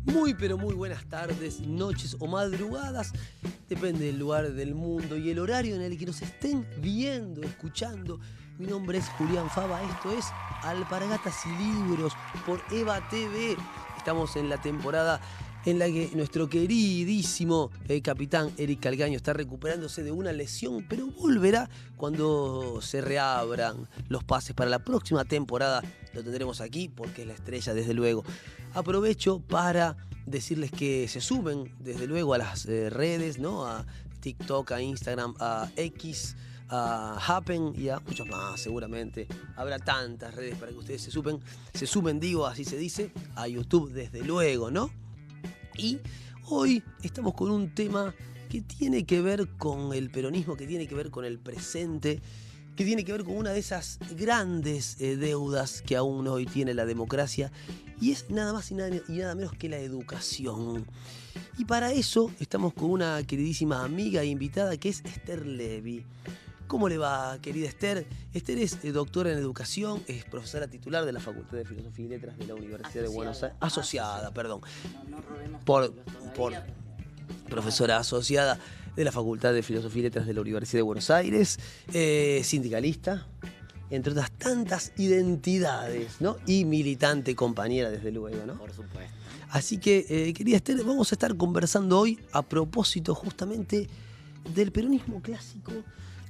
Muy pero muy buenas tardes, noches o madrugadas, depende del lugar del mundo y el horario en el que nos estén viendo, escuchando. Mi nombre es Julián Fava, esto es Alpargatas y Libros por Eva TV. Estamos en la temporada en la que nuestro queridísimo capitán Eric Calcaño está recuperándose de una lesión, pero volverá cuando se reabran los pases para la próxima temporada. Lo tendremos aquí porque es la estrella, desde luego. Aprovecho para decirles que se sumen, desde luego, a las redes, ¿no? A TikTok, a Instagram, a X, a Happen y a muchos más, seguramente. Habrá tantas redes para que ustedes se sumen, digo, así se dice, a YouTube, desde luego, ¿no? Y hoy estamos con un tema que tiene que ver con el peronismo, que tiene que ver con el presente, que tiene que ver con una de esas grandes deudas que aún hoy tiene la democracia, y es nada más y nada menos que la educación. Y para eso estamos con una queridísima amiga e invitada que es Esther Levy. ¿Cómo le va, querida Esther? Esther es doctora en educación, es profesora titular de la Facultad de Filosofía y Letras de la Universidad de Buenos Aires. Asociada, perdón. No robemos Por todavía. profesora asociada de la Facultad de Filosofía y Letras de la Universidad de Buenos Aires, sindicalista, entre otras tantas identidades, ¿no? Y militante compañera, desde luego, ¿no? Por supuesto. Así que, querida Esther, vamos a estar conversando hoy a propósito justamente del peronismo clásico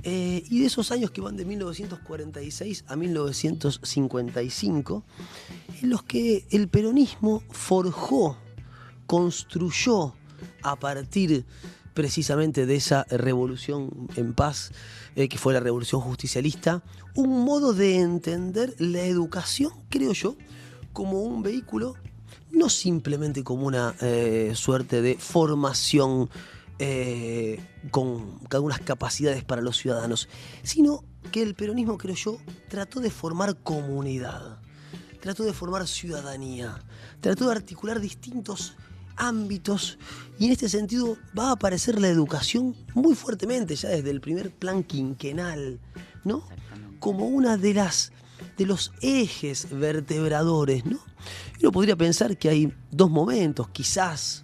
y de esos años que van de 1946 a 1955, en los que el peronismo forjó, construyó a partir precisamente de esa revolución en paz, que fue la revolución justicialista, un modo de entender la educación, creo yo, como un vehículo, no simplemente como una suerte de formación con algunas capacidades para los ciudadanos, sino que el peronismo, creo yo, trató de formar comunidad, trató de formar ciudadanía, trató de articular distintos ámbitos, y en este sentido va a aparecer la educación muy fuertemente ya desde el primer plan quinquenal, ¿no? Como una de los ejes vertebradores, ¿no? Uno podría pensar que hay dos momentos, quizás,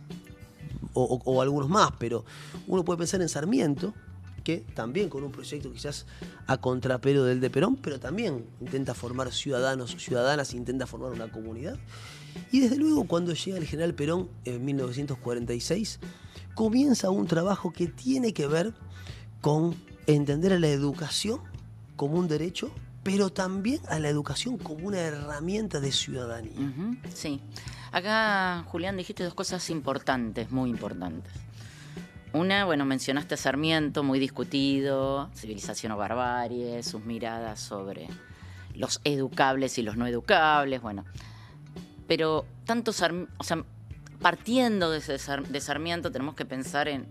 o algunos más, pero uno puede pensar en Sarmiento, que también con un proyecto quizás a contrapelo del de Perón, pero también intenta formar ciudadanos, ciudadanas, intenta formar una comunidad. Y desde luego, cuando llega el general Perón en 1946, comienza un trabajo que tiene que ver con entender a la educación como un derecho, pero también a la educación como una herramienta de ciudadanía. Sí. Acá, Julián, dijiste dos cosas importantes, muy importantes. Una, bueno, mencionaste a Sarmiento, muy discutido, civilización o barbarie, sus miradas sobre los educables y los no educables, bueno. Pero partiendo de Sarmiento, tenemos que pensar en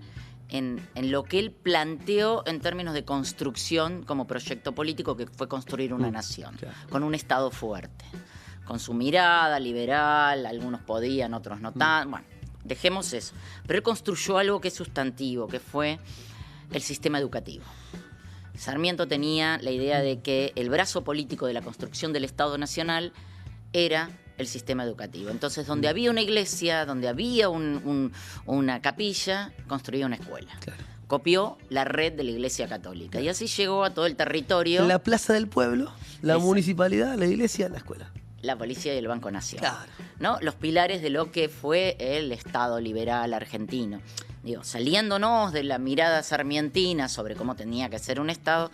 lo que él planteó en términos de construcción como proyecto político, que fue construir una nación, claro, con un Estado fuerte, con su mirada liberal, algunos podían, otros no tan, bueno, dejemos eso. Pero él construyó algo que es sustantivo, que fue el sistema educativo. Sarmiento tenía la idea de que el brazo político de la construcción del Estado Nacional era el sistema educativo. Entonces, donde había una iglesia, donde había una capilla, construía una escuela. Claro. Copió la red de la Iglesia Católica. Claro. Y así llegó a todo el territorio. La plaza del pueblo, la municipalidad, la iglesia, la escuela. La policía y el Banco Nación. Claro. ¿No? Los pilares de lo que fue el Estado liberal argentino. Digo, saliéndonos de la mirada sarmientina sobre cómo tenía que ser un Estado,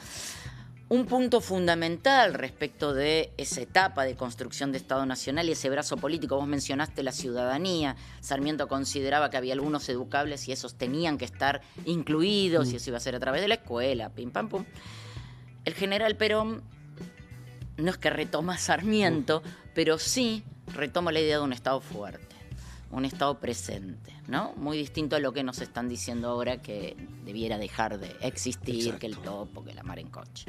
un punto fundamental respecto de esa etapa de construcción de Estado Nacional y ese brazo político, vos mencionaste la ciudadanía. Sarmiento consideraba que había algunos educables y esos tenían que estar incluidos y eso iba a ser a través de la escuela, pim pam pum. El general Perón no es que retoma Sarmiento, pero sí retoma la idea de un Estado fuerte, un Estado presente, ¿no? Muy distinto a lo que nos están diciendo ahora que debiera dejar de existir. Exacto. Que el topo, que la mar en coche.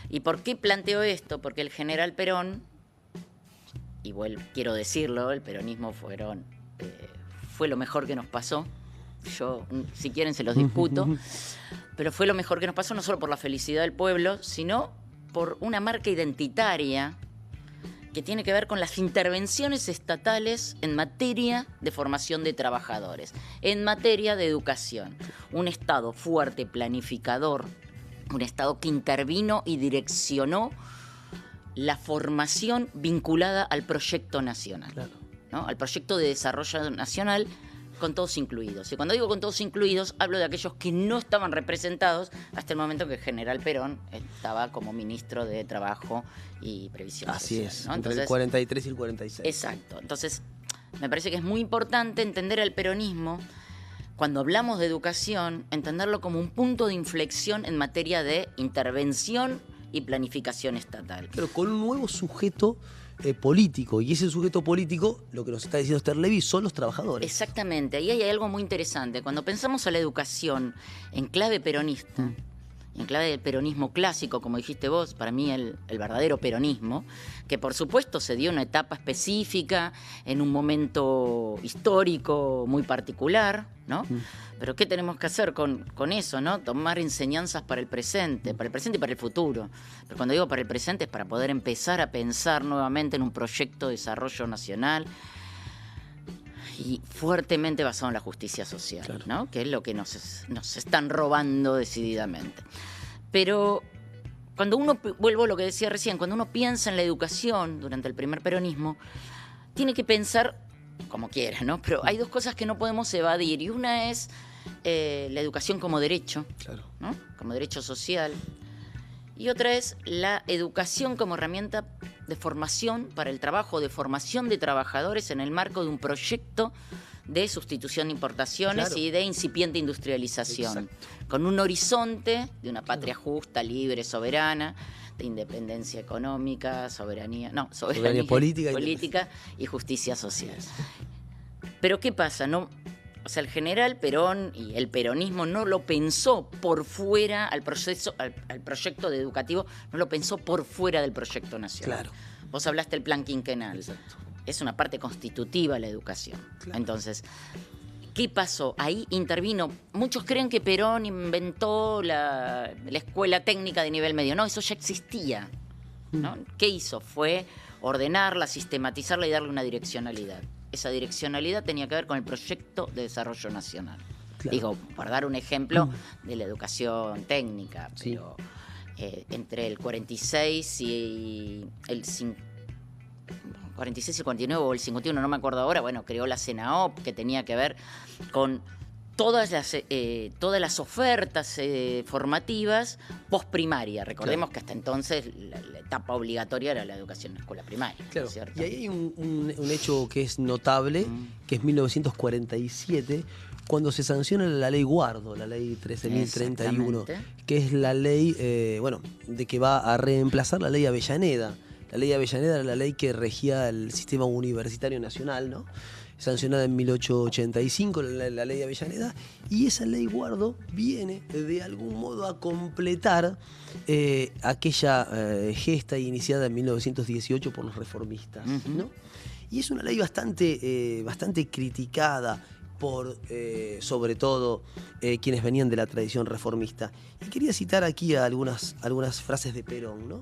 ¿Y por qué planteo esto? Porque el general Perón, igual quiero decirlo, el peronismo fue lo mejor que nos pasó. Yo, si quieren, se los disputo. Pero fue lo mejor que nos pasó, no solo por la felicidad del pueblo, sino por una marca identitaria que tiene que ver con las intervenciones estatales en materia de formación de trabajadores, en materia de educación. Un Estado fuerte, planificador, un Estado que intervino y direccionó la formación vinculada al proyecto nacional, Claro. ¿no? Al proyecto de desarrollo nacional, con todos incluidos. Y cuando digo con todos incluidos, hablo de aquellos que no estaban representados hasta el momento que el general Perón estaba como ministro de Trabajo y Previsión Así Social, es, ¿no? entre el 43 y el 46. Exacto. Entonces, me parece que es muy importante entender al peronismo, cuando hablamos de educación, entenderlo como un punto de inflexión en materia de intervención y planificación estatal. Pero con un nuevo sujeto político, y ese sujeto político, lo que nos está diciendo Esther Levy, son los trabajadores. Exactamente, ahí hay algo muy interesante. Cuando pensamos a la educación en clave peronista, en clave del peronismo clásico, como dijiste vos, para mí el verdadero peronismo, que por supuesto se dio una etapa específica, en un momento histórico muy particular, ¿no? Pero ¿qué tenemos que hacer con eso, no? Tomar enseñanzas para el presente y para el futuro. Pero cuando digo para el presente es para poder empezar a pensar nuevamente en un proyecto de desarrollo nacional y fuertemente basado en la justicia social, Claro. ¿no? Que es lo que nos están robando decididamente. Pero cuando uno, vuelvo a lo que decía recién, cuando uno piensa en la educación durante el primer peronismo, tiene que pensar como quiera, ¿no? Pero hay dos cosas que no podemos evadir, y una es la educación como derecho, Claro. ¿no? Como derecho social, y otra es la educación como herramienta de formación para el trabajo, de formación de trabajadores en el marco de un proyecto de sustitución de importaciones Claro. y de incipiente industrialización, Exacto. con un horizonte de una patria justa, libre, soberana, de independencia económica, soberanía política y justicia social. Pero ¿qué pasa? No, o sea, el general Perón y el peronismo no lo pensó por fuera al proyecto educativo, no lo pensó por fuera del proyecto nacional. Claro. Vos hablaste del plan quinquenal. Exacto. Es una parte constitutiva la educación. Claro. Entonces, ¿qué pasó? Ahí intervino. Muchos creen que Perón inventó la escuela técnica de nivel medio. No, eso ya existía, ¿no? ¿Qué hizo? Fue ordenarla, sistematizarla y darle una direccionalidad. Esa direccionalidad tenía que ver con el proyecto de desarrollo nacional. Claro. Digo, para dar un ejemplo de la educación técnica, Sí. pero entre el 46 y el 46 y el 49 o el 51, no me acuerdo ahora, bueno, creó la CENAOP, que tenía que ver con todas las ofertas formativas postprimaria. Recordemos que hasta entonces la etapa obligatoria era la educación en la escuela primaria, Claro. ¿cierto? Y ahí hay un hecho que es notable, que es 1947, cuando se sanciona la ley Guardo, la ley 13.031, Exactamente. que es la ley, de que va a reemplazar la ley Avellaneda. La ley Avellaneda era la ley que regía el sistema universitario nacional, ¿no? Sancionada en 1885, la ley Avellaneda, y esa ley Guardo viene de algún modo a completar aquella gesta iniciada en 1918 por los reformistas, ¿no? Y es una ley bastante criticada por, sobre todo, quienes venían de la tradición reformista. Y quería citar aquí algunas frases de Perón, ¿no?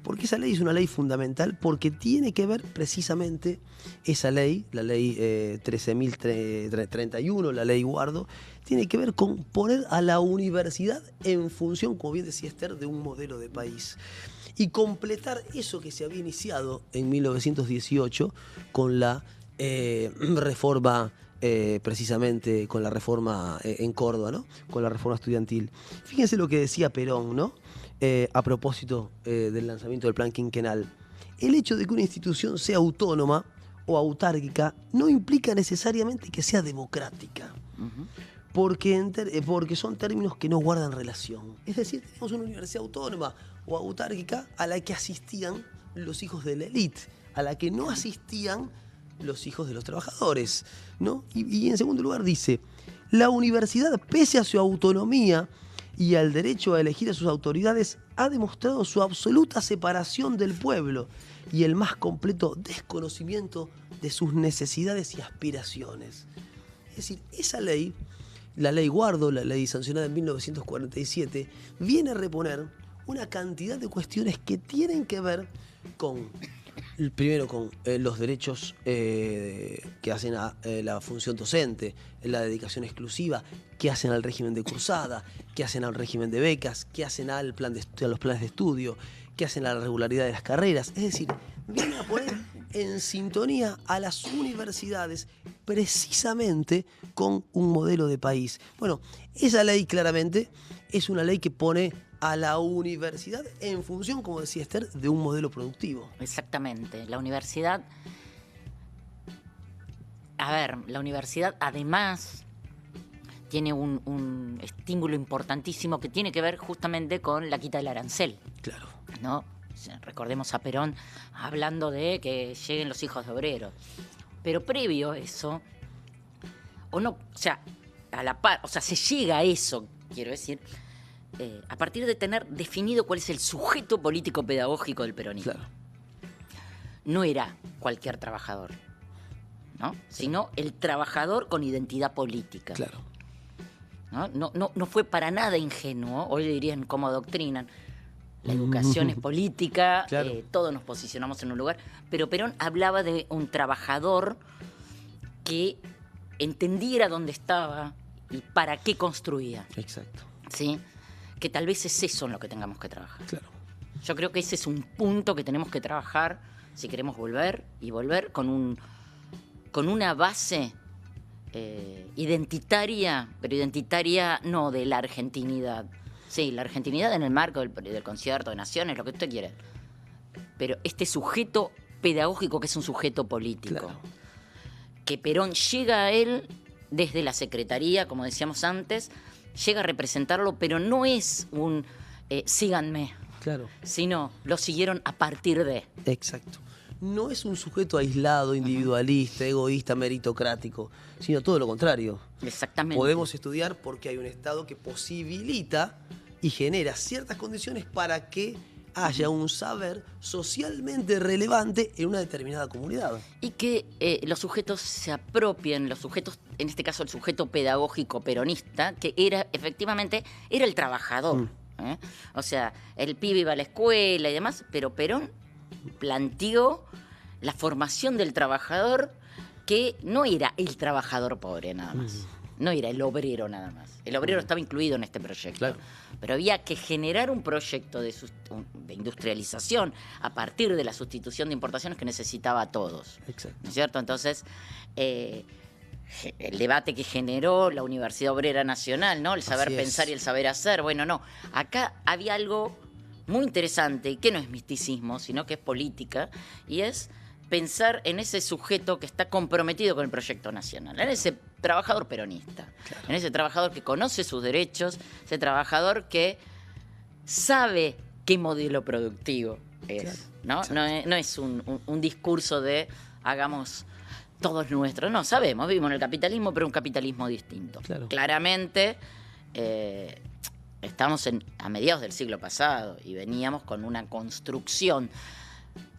Porque esa ley es una ley fundamental, porque tiene que ver precisamente esa ley, la ley 13.031, la ley Guardo, tiene que ver con poner a la universidad en función, como bien decía Esther, de un modelo de país. Y completar eso que se había iniciado en 1918 con la reforma, precisamente con la reforma en Córdoba, ¿no? Con la reforma estudiantil. Fíjense lo que decía Perón, ¿no? A propósito del lanzamiento del plan quinquenal. El hecho de que una institución sea autónoma o autárquica no implica necesariamente que sea democrática, porque son términos que no guardan relación. Es decir, tenemos una universidad autónoma o autárquica a la que asistían los hijos de la élite, a la que no asistían los hijos de los trabajadores, ¿no? Y en segundo lugar dice, la universidad, pese a su autonomía y al derecho a elegir a sus autoridades, ha demostrado su absoluta separación del pueblo y el más completo desconocimiento de sus necesidades y aspiraciones. Es decir, esa ley, la ley Guardo, la ley sancionada en 1947, viene a reponer una cantidad de cuestiones que tienen que ver con Primero con los derechos que hacen a la función docente, la dedicación exclusiva, que hacen al régimen de cursada, que hacen al régimen de becas, que hacen a los planes de estudio, que hacen a la regularidad de las carreras. Es decir, viene a poner en sintonía a las universidades precisamente con un modelo de país. Bueno, esa ley claramente es una ley que pone a la universidad en función, como decía Esther, de un modelo productivo. Exactamente. La universidad además tiene un estímulo importantísimo que tiene que ver justamente con la quita del arancel. Claro. ¿No? Recordemos a Perón hablando de que lleguen los hijos de obreros. Pero previo a eso, a la par, se llega a eso, quiero decir, a partir de tener definido cuál es el sujeto político-pedagógico del peronismo. Claro. No era cualquier trabajador, ¿no? Sino el trabajador con identidad política. Claro. No fue para nada ingenuo. Hoy le dirían cómo adoctrinan. La educación es política, claro. Todos nos posicionamos en un lugar. Pero Perón hablaba de un trabajador que entendiera dónde estaba y para qué construía. Exacto. ¿Sí? Que tal vez es eso en lo que tengamos que trabajar. Claro. Yo creo que ese es un punto que tenemos que trabajar si queremos volver con una base identitaria, pero identitaria no de la argentinidad. Sí, la argentinidad en el marco del concierto de naciones, lo que usted quiera. Pero este sujeto pedagógico que es un sujeto político. Claro. Que Perón llega a él desde la secretaría, como decíamos antes, llega a representarlo, pero no es un síganme, Claro. sino lo siguieron a partir de. Exacto. No es un sujeto aislado, individualista, egoísta, meritocrático, sino todo lo contrario. Exactamente. Podemos estudiar porque hay un Estado que posibilita y genera ciertas condiciones para que haya un saber socialmente relevante en una determinada comunidad. Y que los sujetos se apropien, los sujetos, en este caso el sujeto pedagógico peronista, que efectivamente era el trabajador. O sea, el pibe iba a la escuela y demás, pero Perón planteó la formación del trabajador, que no era el trabajador pobre nada más, no era el obrero nada más. El obrero estaba incluido en este proyecto. Claro. Pero había que generar un proyecto de industrialización a partir de la sustitución de importaciones que necesitaba a todos. Exacto. ¿No es cierto? Entonces, el debate que generó la Universidad Obrera Nacional, ¿no? El saber pensar y el saber hacer. Bueno, no. Acá había algo muy interesante, y que no es misticismo, sino que es política, y es pensar en ese sujeto que está comprometido con el proyecto nacional, en ese trabajador peronista, claro. En ese trabajador que conoce sus derechos, ese trabajador que sabe qué modelo productivo es, claro. ¿No? No es un discurso de hagamos todos nuestros, no, sabemos, vivimos en el capitalismo, pero un capitalismo distinto. Claro. Claramente, estamos a mediados del siglo pasado y veníamos con una construcción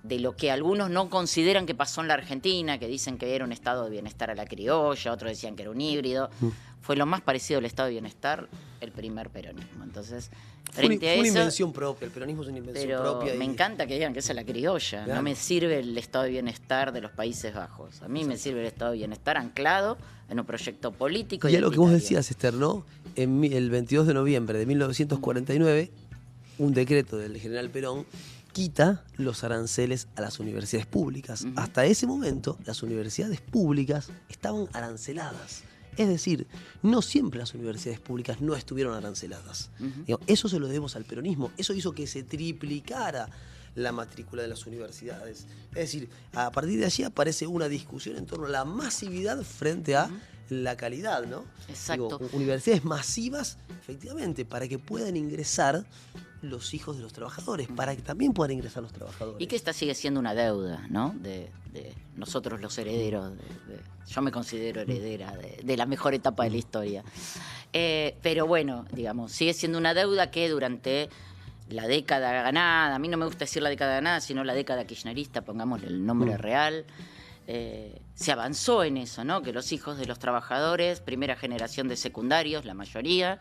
de lo que algunos no consideran que pasó en la Argentina, que dicen que era un estado de bienestar a la criolla, otros decían que era un híbrido. Fue lo más parecido al estado de bienestar el primer peronismo. Entonces, frente a eso, fue una invención propia, el peronismo es una invención propia. Me encanta que digan que esa es la criolla. Claro. No me sirve el estado de bienestar de los Países Bajos. A mí me sirve el estado de bienestar anclado en un proyecto político. Y a lo que vos decías, Esther, ¿no? El 22 de noviembre de 1949, un decreto del general Perón quita los aranceles a las universidades públicas. Hasta ese momento, las universidades públicas estaban aranceladas. Es decir, no siempre las universidades públicas no estuvieron aranceladas. Eso se lo debemos al peronismo. Eso hizo que se triplicara la matrícula de las universidades. Es decir, a partir de allí aparece una discusión en torno a la masividad frente a la calidad, ¿no? Exacto. Universidades masivas, efectivamente, para que puedan ingresar los hijos de los trabajadores, para que también puedan ingresar los trabajadores. Y que esta sigue siendo una deuda, ¿no? De nosotros los herederos. Yo me considero heredera de la mejor etapa de la historia. Pero bueno, digamos, sigue siendo una deuda que durante la década ganada, a mí no me gusta decir la década ganada, sino la década kirchnerista, pongámosle el nombre real, se avanzó en eso, ¿no? Que los hijos de los trabajadores, primera generación de secundarios, la mayoría,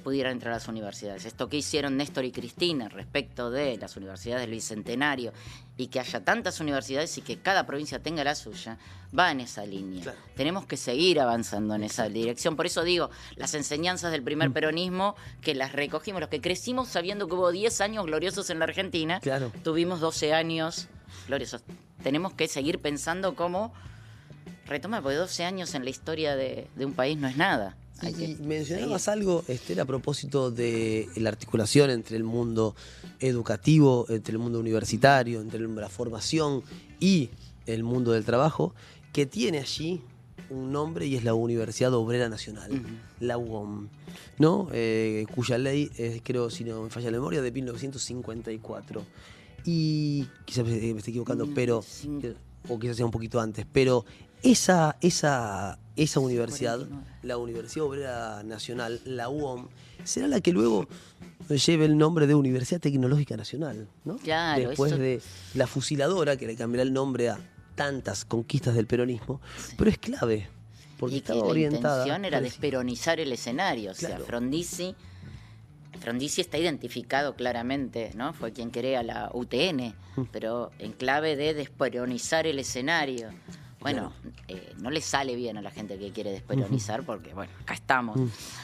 pudieran entrar a las universidades. Esto que hicieron Néstor y Cristina respecto de las universidades del Bicentenario y que haya tantas universidades y que cada provincia tenga la suya, va en esa línea. Claro. Tenemos que seguir avanzando en esa dirección. Por eso digo, las enseñanzas del primer peronismo, que las recogimos, los que crecimos sabiendo que hubo 10 años gloriosos en la Argentina, claro, tuvimos 12 años gloriosos. Tenemos que seguir pensando cómo retomar, porque 12 años en la historia de un país no es nada. Y mencionabas algo, Esther, a propósito de la articulación entre el mundo educativo, entre el mundo universitario, entre la formación y el mundo del trabajo, que tiene allí un nombre y es la Universidad Obrera Nacional, la UOM, ¿no? Cuya ley es, creo, si no me falla la memoria, de 1954. Y quizás me esté equivocando, pero o quizás sea un poquito antes, pero esa universidad, la Universidad Obrera Nacional, la UOM, será la que luego lleve el nombre de Universidad Tecnológica Nacional, ¿no? Claro, después de la fusiladora, que le cambiará el nombre a tantas conquistas del peronismo, pero es clave, porque estaba orientada. La intención era desperonizar el escenario, o sea, claro. Frondizi está identificado claramente, ¿no? Fue quien crea la UTN, pero en clave de desperonizar el escenario. Bueno, no le sale bien a la gente que quiere desperonizar porque, bueno, acá estamos.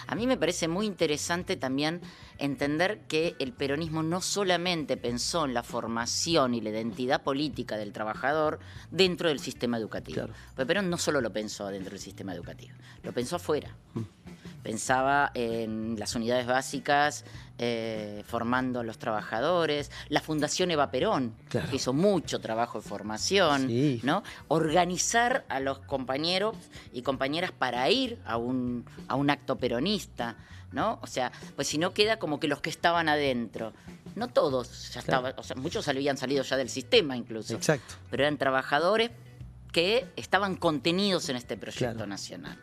A mí me parece muy interesante también entender que el peronismo no solamente pensó en la formación y la identidad política del trabajador dentro del sistema educativo. Claro. Pero Perón no solo lo pensó dentro del sistema educativo, lo pensó afuera. Pensaba en las unidades básicas, formando a los trabajadores. La Fundación Eva Perón, claro, que hizo mucho trabajo de formación, sí, ¿no? Organizar a los compañeros y compañeras para ir a un acto peronista, ¿no? O sea, pues si no queda como que los que estaban adentro, no todos ya estaban, o sea, muchos habían salido ya del sistema incluso. Exacto. Pero eran trabajadores que estaban contenidos en este proyecto nacional.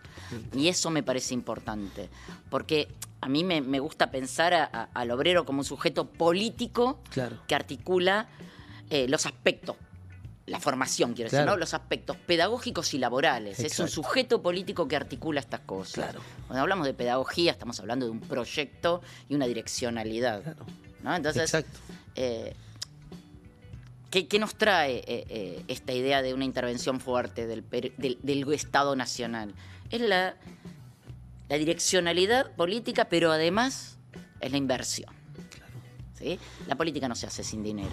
Y eso me parece importante, porque a mí me gusta pensar al obrero como un sujeto político que articula los aspectos, la formación, quiero decir, ¿no? Los aspectos pedagógicos y laborales. Exacto. Es un sujeto político que articula estas cosas. Claro. Cuando hablamos de pedagogía, estamos hablando de un proyecto y una direccionalidad. Claro. ¿No? Entonces, exacto. ¿Qué nos trae esta idea de una intervención fuerte del Estado Nacional? Es la direccionalidad política, pero además es la inversión. Claro. ¿Sí? La política no se hace sin dinero.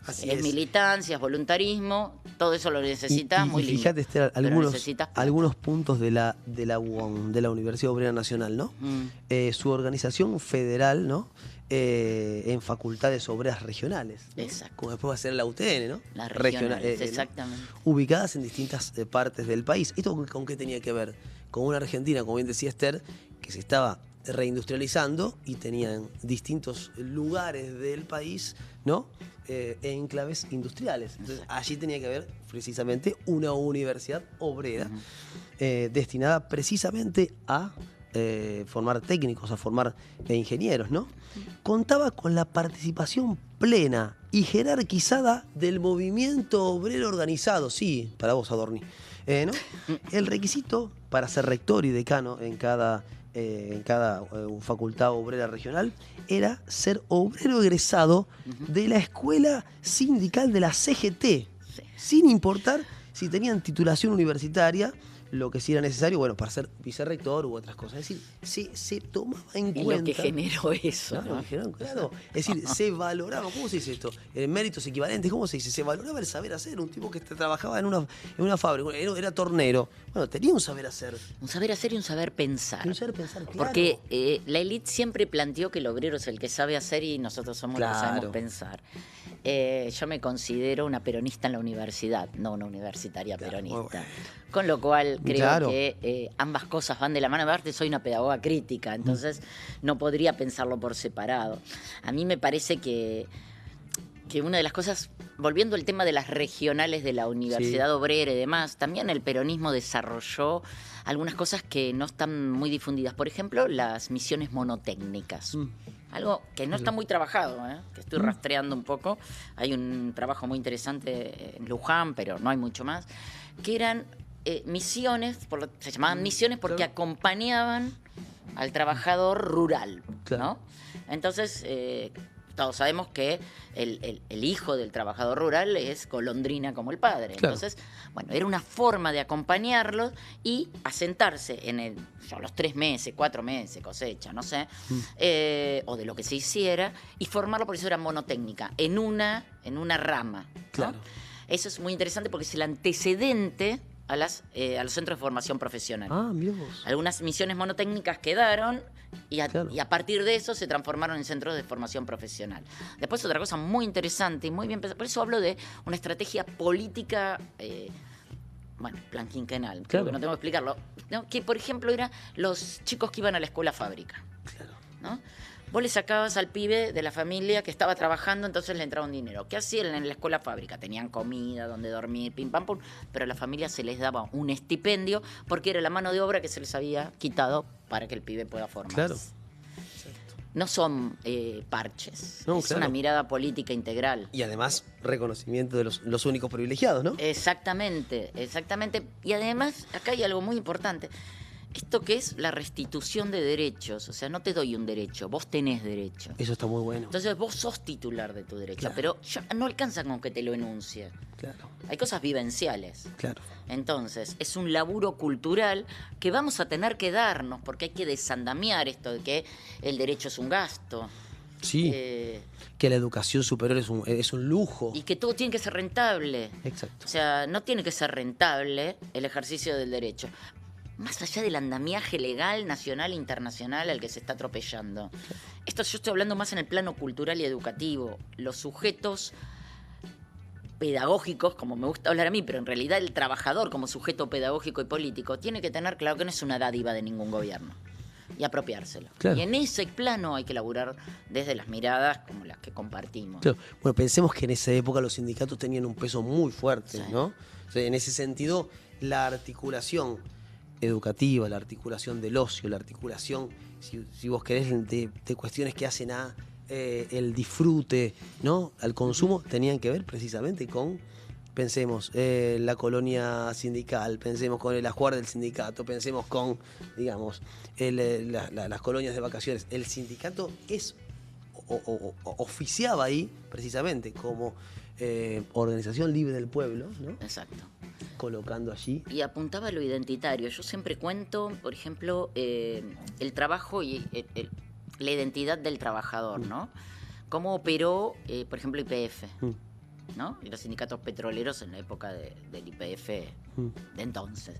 Así es militancia, es voluntarismo, todo eso lo necesitas muy lindo. Fíjate, Esther, algunos puntos de la UOM, de la Universidad Obrera Nacional, ¿no? Su organización federal, ¿no? En facultades obreras regionales, ¿no? Exacto. Como después va a ser la UTN, ¿no? Las regionales, exactamente. ¿no? Ubicadas en distintas partes del país. ¿Esto con qué tenía que ver? Con una Argentina, como bien decía Esther, que se estaba reindustrializando y tenían distintos lugares del país, ¿no? Enclaves industriales. Entonces, allí tenía que haber precisamente una universidad obrera destinada precisamente a formar técnicos, a formar ingenieros, ¿no? Contaba con la participación plena y jerarquizada del movimiento obrero organizado. Sí, para vos, Adorni. ¿No? El requisito para ser rector y decano en cada facultad obrera regional era ser obrero egresado de la escuela sindical de la CGT, sin importar si tenían titulación universitaria, lo que sí era necesario, bueno, para ser vicerrector u otras cosas. Es decir, se tomaba en cuenta. Es lo que generó eso, ¿no? Claro. Es decir, se valoraba, ¿cómo se dice esto? Méritos equivalentes, ¿cómo se dice? Se valoraba el saber hacer. Un tipo que trabajaba en una fábrica, era tornero. Bueno, tenía un saber hacer. Un saber hacer y un saber pensar. Y un saber pensar, claro. Porque la élite siempre planteó que el obrero es el que sabe hacer y nosotros somos los que sabemos pensar. Yo me considero una peronista en la universidad, no una universitaria peronista. Bueno. Con lo cual creo que ambas cosas van de la mano. Aparte soy una pedagoga crítica, entonces no podría pensarlo por separado. A mí me parece que una de las cosas, volviendo al tema de las regionales de la Universidad Obrera y demás, también el peronismo desarrolló algunas cosas que no están muy difundidas. Por ejemplo, las misiones monotécnicas. Algo que no está muy trabajado, que estoy rastreando un poco. Hay un trabajo muy interesante en Luján, pero no hay mucho más, que eran misiones, se llamaban misiones porque acompañaban al trabajador rural, Claro. ¿no? Entonces, todos sabemos que el hijo del trabajador rural es golondrina como el padre. Claro. Entonces, bueno, era una forma de acompañarlos y asentarse a los 3 meses, 4 meses, cosecha, no sé, o de lo que se hiciera, y formarlo, por eso era monotécnica, en una rama, ¿no? Claro. Eso es muy interesante porque es el antecedente a los centros de formación profesional. Ah, mirá vos. Algunas misiones monotécnicas quedaron Claro. y a partir de eso se transformaron en centros de formación profesional. Después otra cosa muy interesante y muy bien pensada, por eso hablo de una estrategia política, plan quinquenal, creo Claro. que no tengo que explicarlo, ¿no? Que por ejemplo eran los chicos que iban a la escuela fábrica, Claro. ¿no? Vos le sacabas al pibe de la familia que estaba trabajando, entonces le entraba un dinero. ¿Qué hacían en la escuela fábrica? Tenían comida, donde dormir, pim pam pum, pero a la familia se les daba un estipendio porque era la mano de obra que se les había quitado para que el pibe pueda formarse. Claro. No son parches, No, es claro. una mirada política integral. Y además, reconocimiento de los únicos privilegiados, ¿no? Exactamente, exactamente. Y además, acá hay algo muy importante. Esto que es la restitución de derechos. O sea, no te doy un derecho, vos tenés derecho. Eso está muy bueno. Entonces vos sos titular de tu derecho, Claro. pero ya no alcanza con que te lo enuncie. Claro, Hay cosas vivenciales. claro. Entonces, es un laburo cultural que vamos a tener que darnos, porque hay que desandamiar esto de que el derecho es un gasto. Sí, que la educación superior es un lujo. Y que todo tiene que ser rentable. Exacto. O sea, no tiene que ser rentable el ejercicio del derecho. Más allá del andamiaje legal, nacional e internacional al que se está atropellando. Esto yo estoy hablando más en el plano cultural y educativo. Los sujetos pedagógicos, como me gusta hablar a mí, pero en realidad el trabajador como sujeto pedagógico y político tiene que tener claro que no es una dádiva de ningún gobierno y apropiárselo. Claro. Y en ese plano hay que laburar desde las miradas como las que compartimos. Claro. Bueno, pensemos que en esa época los sindicatos tenían un peso muy fuerte, Sí. ¿no? O sea, en ese sentido, la articulación educativa, la articulación del ocio, la articulación, si vos querés, de cuestiones que hacen a el disfrute, ¿no? Al consumo, tenían que ver precisamente con, pensemos, la colonia sindical, pensemos con el ajuar del sindicato, pensemos con, digamos, las colonias de vacaciones. El sindicato oficiaba ahí precisamente como organización libre del pueblo, ¿no? Exacto. Colocando allí. Y apuntaba a lo identitario. Yo siempre cuento, por ejemplo, el trabajo y la identidad del trabajador, ¿no? Cómo operó, por ejemplo, YPF, ¿no? Y los sindicatos petroleros en la época del YPF de entonces.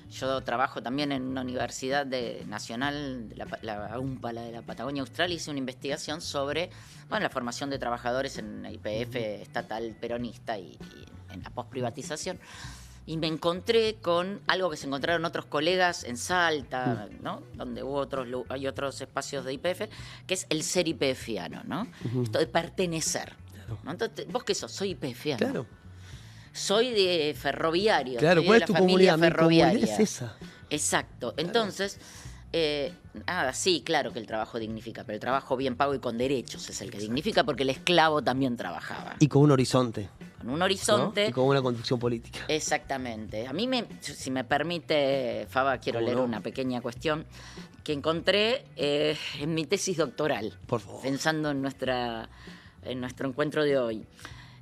Yo trabajo también en una universidad nacional, la UMPA, la de la Patagonia Austral, y hice una investigación sobre la formación de trabajadores en el YPF estatal peronista y en la posprivatización. Y me encontré con algo que se encontraron otros colegas en Salta, ¿no? Donde hay otros espacios de YPF, que es el ser YPFiano, ¿no? Esto de pertenecer. Claro. ¿No? Entonces, ¿vos qué sos? Soy YPFiano. Claro. Soy de ferroviario. Claro, soy ¿cuál de es tu la familia comunidad? Mi ferroviaria. comunidad es esa. Exacto. Entonces, sí, claro que el trabajo dignifica, pero el trabajo bien pago y con derechos es el que dignifica, porque el esclavo también trabajaba. Y con un horizonte. Con un horizonte. ¿No? Y con una conducción política. Exactamente. A mí, si me permite, Faba, quiero leer una pequeña cuestión que encontré en mi tesis doctoral. Por favor. Pensando en nuestro encuentro de hoy.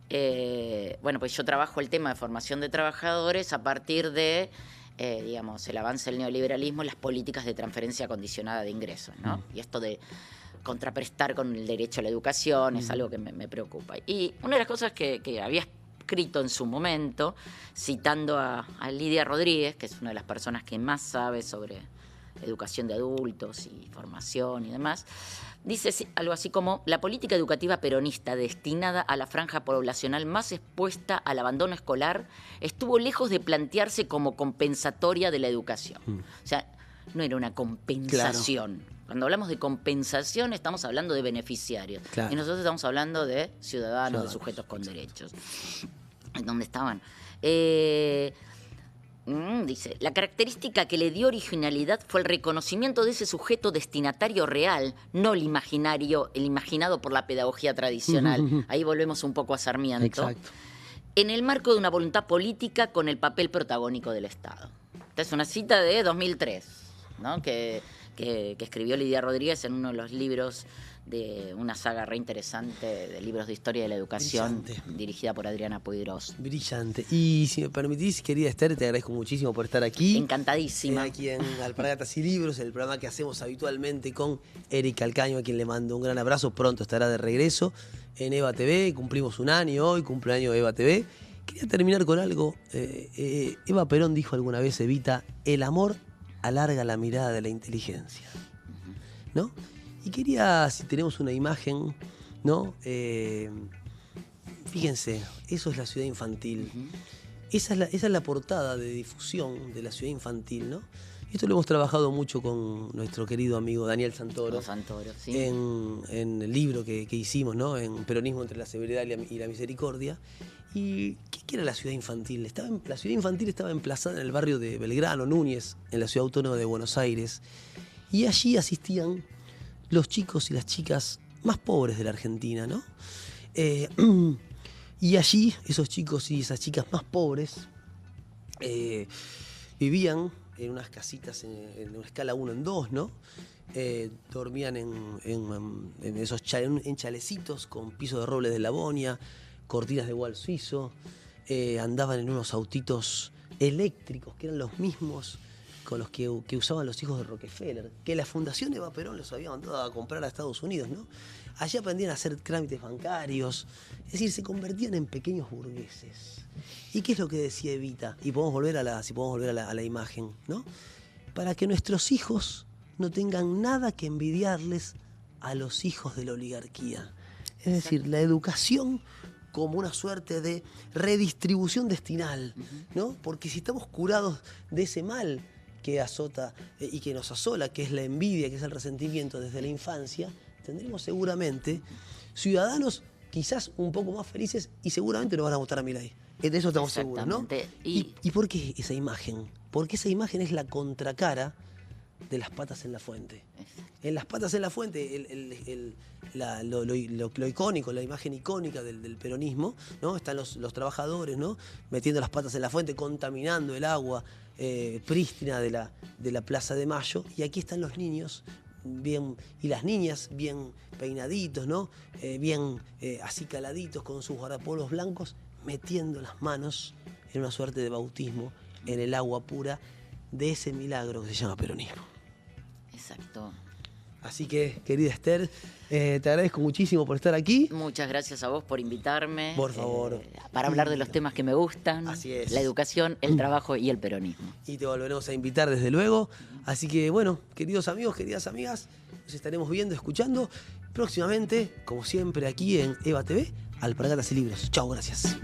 Pues yo trabajo el tema de formación de trabajadores a partir de, el avance del neoliberalismo y las políticas de transferencia condicionada de ingresos, ¿no? Y esto de contraprestar con el derecho a la educación es algo que me preocupa. Y una de las cosas que había escrito en su momento, citando a Lidia Rodríguez, que es una de las personas que más sabe sobre educación de adultos y formación y demás, dice algo así como: la política educativa peronista destinada a la franja poblacional más expuesta al abandono escolar estuvo lejos de plantearse como compensatoria de la educación. O sea, no era una compensación. Claro. Cuando hablamos de compensación estamos hablando de beneficiarios. Claro. Y nosotros estamos hablando de ciudadanos, de sujetos con derechos. ¿Dónde estaban? Dice, la característica que le dio originalidad fue el reconocimiento de ese sujeto destinatario real, no el imaginado por la pedagogía tradicional. Ahí volvemos un poco a Sarmiento. Exacto. En el marco de una voluntad política con el papel protagónico del Estado. Esta es una cita de 2003, ¿no? Que que escribió Lidia Rodríguez en uno de los libros de una saga re interesante de libros de historia de la educación, Brillante. dirigida por Adriana Puigros. Brillante. Y si me permitís, querida Esther, te agradezco muchísimo por estar aquí. Encantadísima. Aquí en Alpargatas y Libros, el programa que hacemos habitualmente con Eric Calcaño, a quien le mando un gran abrazo. Pronto estará de regreso en Eva TV. Cumplimos un año hoy, cumpleaños de Eva TV. Quería terminar con algo. Eva Perón dijo alguna vez, Evita, el amor alarga la mirada de la inteligencia, ¿no? Y quería, si tenemos una imagen, ¿no? Fíjense, eso es la ciudad infantil. Esa es la portada de difusión de la ciudad infantil, ¿no? Esto lo hemos trabajado mucho con nuestro querido amigo Daniel Santoro. Santoro, sí. En el libro que hicimos, ¿no? En Peronismo entre la severidad y la misericordia. ¿Y qué era la ciudad infantil? La ciudad infantil estaba emplazada en el barrio de Belgrano, Núñez, en la ciudad autónoma de Buenos Aires. Y allí asistían los chicos y las chicas más pobres de la Argentina, ¿no? Y allí esos chicos y esas chicas más pobres vivían en unas casitas en una escala 1 en 2, ¿no? Dormían en chalecitos con piso de roble de Labonia, cortinas de gual suizo, andaban en unos autitos eléctricos que eran los mismos con los que usaban los hijos de Rockefeller, que la Fundación Eva Perón los había mandado a comprar a Estados Unidos, ¿no? Allí aprendían a hacer trámites bancarios, es decir, se convertían en pequeños burgueses. ¿Y qué es lo que decía Evita? Y podemos volver a la imagen, ¿no? Para que nuestros hijos no tengan nada que envidiarles a los hijos de la oligarquía. Es decir, la educación como una suerte de redistribución destinal, ¿no? Porque si estamos curados de ese mal que azota y que nos asola, que es la envidia, que es el resentimiento desde la infancia, tendremos seguramente ciudadanos quizás un poco más felices y seguramente no van a votar a Milei. De eso estamos seguros, ¿no? ¿Y por qué esa imagen? Porque esa imagen es la contracara de las patas en la fuente. En las patas en la fuente, lo icónico, la imagen icónica del peronismo, ¿no? Están los trabajadores, ¿no? Metiendo las patas en la fuente, contaminando el agua prístina de la Plaza de Mayo. Y aquí están los niños bien, y las niñas bien peinaditos, ¿no? Bien acicaladitos con sus guardapolos blancos, metiendo las manos en una suerte de bautismo en el agua pura de ese milagro que se llama peronismo. Exacto. Así que, querida Esther, te agradezco muchísimo por estar aquí. Muchas gracias a vos por invitarme. Por favor. Para hablar de los temas que me gustan. Así es. La educación, el trabajo y el peronismo. Y te volveremos a invitar desde luego. Así que, bueno, queridos amigos, queridas amigas, nos estaremos viendo, escuchando próximamente, como siempre, aquí en Eva TV, Alpargatas y Libros. Chao, gracias.